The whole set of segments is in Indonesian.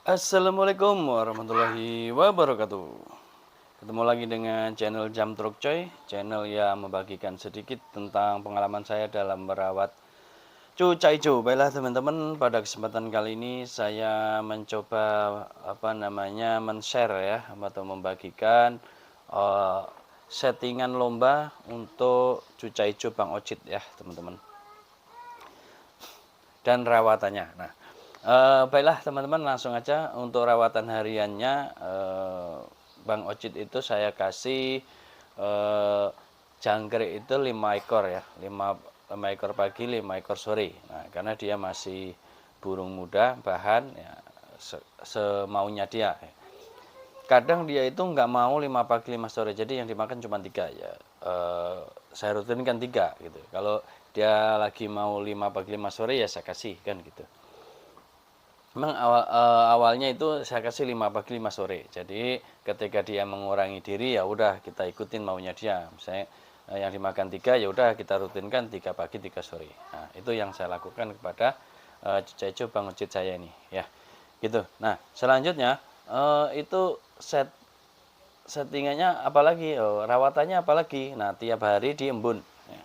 Assalamualaikum warahmatullahi wabarakatuh. Ketemu lagi dengan channel Jam Truk Coy, channel yang membagikan sedikit tentang pengalaman saya dalam merawat cucai-cu. Baiklah teman-teman, pada kesempatan kali ini saya mencoba men-share ya atau membagikan settingan lomba untuk cucai-cu Bang Ocit ya teman-teman, dan rawatannya. Nah, baiklah teman-teman, langsung aja untuk rawatan hariannya. Bang Ocit itu saya kasih jangkrik itu 5 ekor ya, 5 ekor pagi, 5 ekor sore. Nah, karena dia masih burung muda, bahan ya semaunya dia. Kadang dia itu nggak mau 5 pagi 5 sore, jadi yang dimakan cuma 3 ya. Saya rutinkan 3 gitu. Kalau dia lagi mau 5 pagi 5 sore ya saya kasih kan gitu. Memang awalnya itu saya kasih 5 pagi 5 sore. Jadi ketika dia mengurangi diri ya udah kita ikutin maunya dia. Misalnya yang dimakan 3 ya udah kita rutinkan 3 pagi 3 sore. Nah, itu yang saya lakukan kepada cucu Bang Ucit saya ini ya. Gitu. Nah, selanjutnya itu settingannya apalagi, rawatannya apalagi. Nah, tiap hari diembun ya.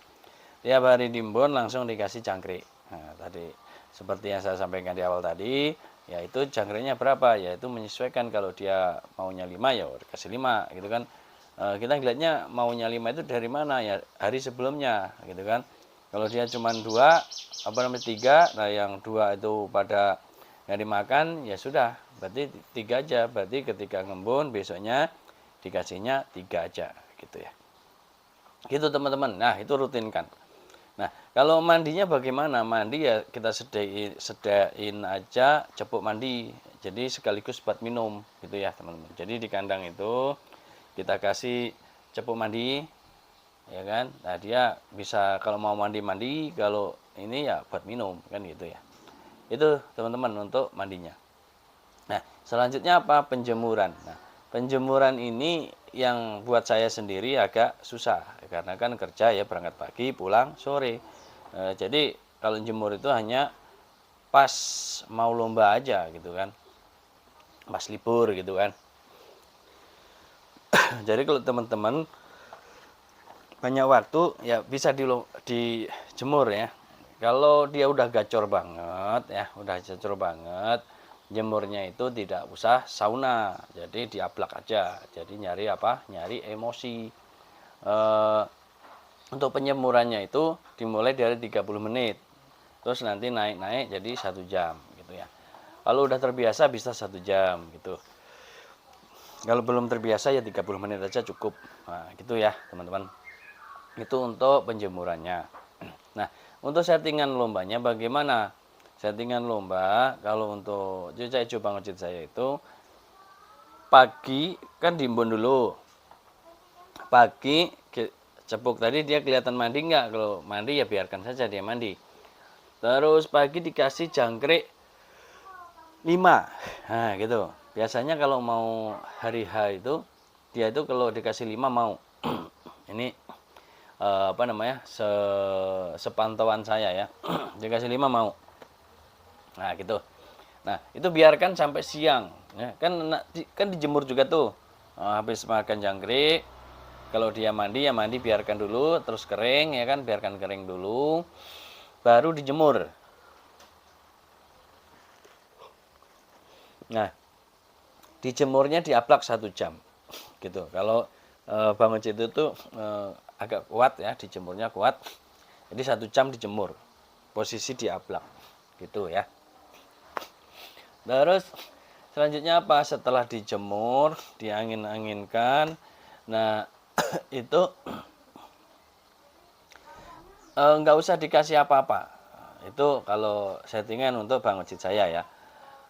Tiap hari diembun langsung dikasih jangkrik. Nah, tadi seperti yang saya sampaikan di awal tadi, yaitu jangkriknya berapa, yaitu menyesuaikan. Kalau dia maunya 5 ya dikasih 5 gitu kan. Kita ngeliatnya maunya 5 itu dari mana ya, hari sebelumnya gitu kan. Kalau dia cuma 2 3, nah yang 2 itu pada nggak dimakan ya sudah, berarti 3 aja. Berarti ketika ngembun besoknya dikasihnya 3 aja gitu ya. Gitu teman-teman. Nah, itu rutinkan. Nah, kalau mandinya bagaimana? Mandi ya kita sedain aja cepuk mandi. Jadi sekaligus buat minum gitu ya, teman-teman. Jadi di kandang itu kita kasih cepuk mandi ya kan. Nah, dia bisa kalau mau mandi-mandi, kalau ini ya buat minum kan gitu ya. Itu teman-teman untuk mandinya. Nah, selanjutnya apa? Penjemuran. Nah, penjemuran ini yang buat saya sendiri agak susah karena kan kerja ya, berangkat pagi pulang sore. Jadi kalau jemur itu hanya pas mau lomba aja gitu kan, pas libur gitu kan. Jadi kalau teman-teman banyak waktu ya bisa dijemur ya. Kalau dia udah gacor banget ya, udah gacor banget, jemurnya itu tidak usah sauna, jadi diablak aja. Jadi nyari apa? Nyari emosi. Eh, untuk penjemurannya itu dimulai dari 30 menit. Terus nanti naik-naik jadi 1 jam gitu ya. Kalau udah terbiasa bisa 1 jam gitu. Kalau belum terbiasa ya 30 menit aja cukup. Nah, gitu ya, teman-teman. Itu untuk penjemurannya. Nah, untuk settingan lombanya bagaimana? Settingan lomba kalau untuk cucai Bang Ocit saya itu pagi kan diimbun dulu. Pagi cepuk tadi dia kelihatan mandi nggak? Kalau mandi ya biarkan saja dia mandi. Terus pagi dikasih jangkrik 5. Nah, gitu. Biasanya kalau mau hari H itu dia itu kalau dikasih 5 mau. Ini sepantauan saya ya. Dikasih 5 mau. Nah, gitu. Nah, itu biarkan sampai siang ya. Kan dijemur juga tuh. Habis makan jangkrik, kalau dia mandi ya mandi biarkan dulu terus kering ya kan, biarkan kering dulu baru dijemur. Nah, dijemurnya diaplak 1 jam gitu. Kalau Bang Ocit itu tuh agak kuat ya, dijemurnya kuat. Jadi 1 jam dijemur, posisi diaplak gitu ya. Terus selanjutnya apa? Setelah dijemur, diangin-anginkan. Nah, itu nggak usah dikasih apa-apa. Itu kalau settingan untuk Bang Ocit saya ya.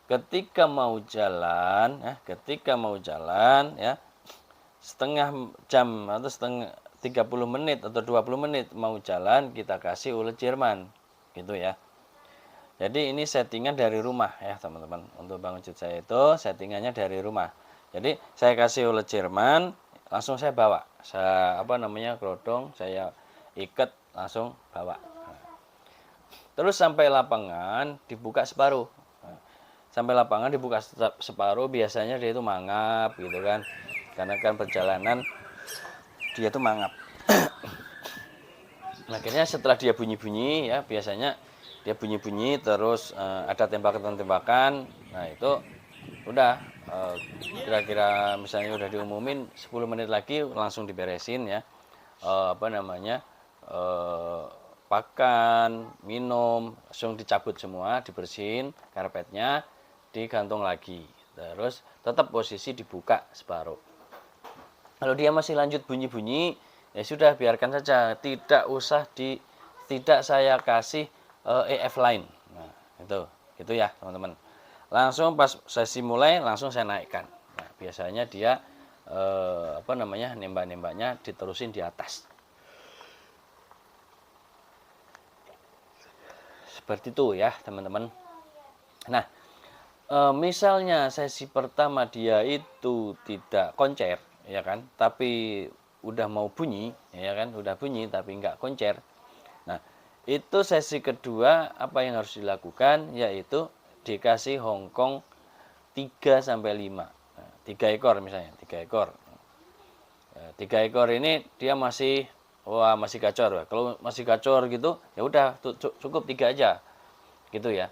Ketika mau jalan ya, setengah jam atau 30 menit atau 20 menit mau jalan, kita kasih ulet Jerman gitu ya. Jadi ini settingan dari rumah ya teman-teman. Untuk Bang Ucit saya itu settingannya dari rumah. Jadi saya kasih ulet Jerman, langsung saya bawa. Saya kerodong, saya ikat langsung bawa. Terus sampai lapangan dibuka separuh. sampai lapangan dibuka separuh, biasanya dia itu mangap gitu kan, karena kan perjalanan dia itu mangap. Akhirnya setelah dia bunyi-bunyi ya, biasanya dia bunyi-bunyi terus ada tembakan-tembakan. Nah itu udah kira-kira misalnya udah diumumin 10 menit lagi langsung diberesin ya. Apa namanya, pakan, minum, langsung dicabut semua, dibersihin karpetnya, digantung lagi. Terus tetap posisi dibuka separuh. Kalau dia masih lanjut bunyi-bunyi, ya sudah biarkan saja, tidak saya kasih EF lain. Nah, itu ya teman-teman. Langsung pas sesi mulai langsung saya naikkan. Nah, biasanya dia apa namanya, nembak-nembaknya diterusin di atas. Seperti itu ya teman-teman. Nah, misalnya sesi pertama dia itu tidak koncer, ya kan, tapi udah mau bunyi, ya kan, udah bunyi tapi nggak koncer. Nah, itu sesi kedua apa yang harus dilakukan, yaitu dikasih hongkong 3 sampai 5. Nah, 3 ekor misalnya, 3 ekor. 3 ekor ini dia masih masih gacor. Kalau masih gacor gitu, ya udah cukup 3 aja. Gitu ya.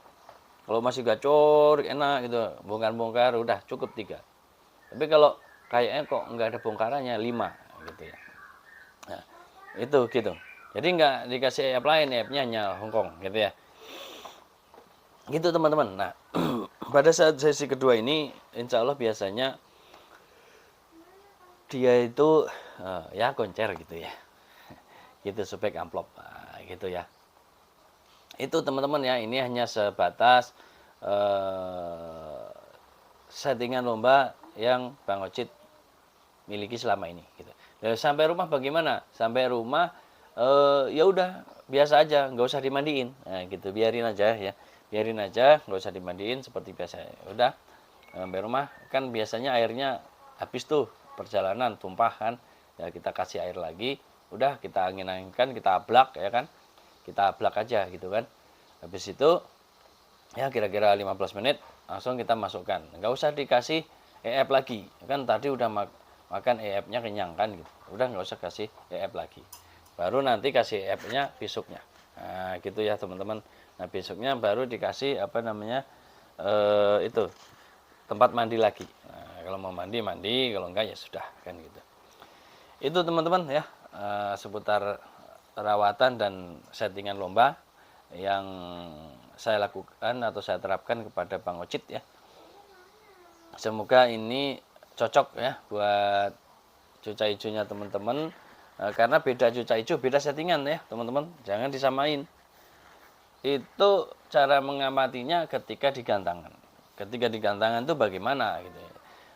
Kalau masih gacor enak gitu, bongkar-bongkar udah cukup 3. Tapi kalau kayaknya kok nggak ada bongkarannya 5 gitu ya. Nah, itu gitu. Jadi nggak dikasih app lain, app-nya hanya Hongkong gitu ya. Gitu teman-teman. Nah, pada saat sesi kedua ini insya Allah biasanya dia itu ya koncer gitu ya. Gitu spek amplop gitu ya. Itu teman-teman ya, ini hanya sebatas settingan lomba yang Bang Ocit miliki selama ini gitu. Dan sampai rumah bagaimana? Sampai rumah ya udah biasa aja, nggak usah dimandiin. Nah, gitu, biarin aja ya. Biarin aja, nggak usah dimandiin seperti biasa. Udah sampai rumah kan biasanya airnya habis tuh perjalanan tumpah kan. Ya kita kasih air lagi, udah kita angin-anginkan, kita ablak ya kan. Kita ablak aja gitu kan. Habis itu ya kira-kira 15 menit langsung kita masukkan. Nggak usah dikasih EF lagi. Kan tadi udah makan EF-nya kenyang kan gitu. Udah nggak usah kasih EF lagi. Baru nanti kasih EF-nya besoknya. Nah, gitu ya teman-teman. Nah, besoknya baru dikasih apa namanya? Itu tempat mandi lagi. Nah, kalau mau mandi, kalau enggak ya sudah kan gitu. Itu teman-teman ya, seputar perawatan dan settingan lomba yang saya lakukan atau saya terapkan kepada Bang Ocit ya. Semoga ini cocok ya buat cuca hijaunya teman-teman, karena beda cuca hijau, beda settingan ya teman-teman, jangan disamain. Itu cara mengamatinya ketika digantangan. Ketika digantangan itu bagaimana gitu ya.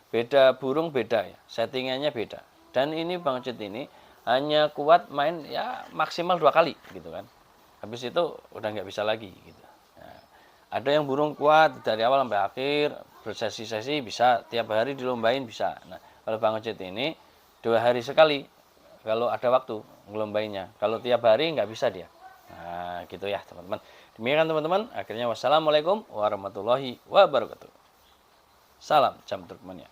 Beda burung beda ya, settingannya beda. Dan ini Bang Ocit ini hanya kuat main ya maksimal 2 kali gitu kan. Habis itu udah nggak bisa lagi gitu. Nah, ada yang burung kuat dari awal sampai akhir, bersesi-sesi bisa, tiap hari dilombain bisa. Nah, kalau Bang Ocit ini 2 hari sekali kalau ada waktu ngelombainnya. Kalau tiap hari nggak bisa dia. Nah, gitu ya teman-teman. Demikian teman-teman. Akhirnya wassalamualaikum warahmatullahi wabarakatuh. Salam Jam Turkmania.